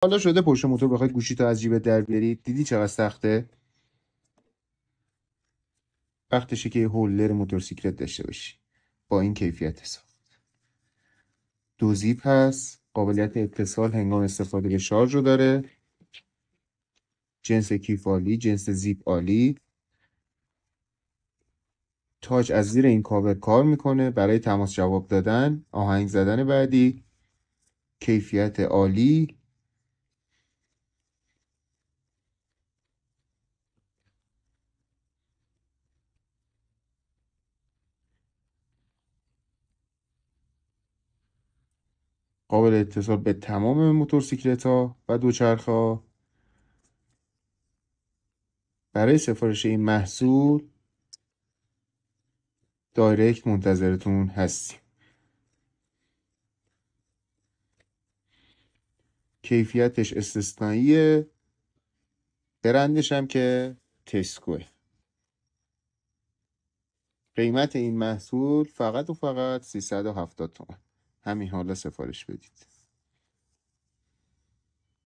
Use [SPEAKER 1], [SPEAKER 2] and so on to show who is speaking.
[SPEAKER 1] حالا شده پشت موتور بخوای گوشیتو از جیبت در بیاری، دیدی چقدر سخته؟ وقتشه که یه هولدر موتورسیکلت داشته باشی با این کیفیت حساب. 2 زیپ هست، قابلیت اتصال هنگام استفاده به شارژ رو داره. جنس کیف عالی، جنس زیپ عالی. تاچ از زیر این کاور کار میکنه برای تماس جواب دادن، آهنگ زدن بعدی. کیفیت عالی. قابل اتصال به تمام موتورسیکلت ها و دوچرخه ها. برای سفارش این محصول دایرکت منتظرتون هستیم. کیفیتش استثنائیه. برندش هم که تسکوه. قیمت این محصول فقط و فقط 370 تومن. همین حالا سفارش بدید.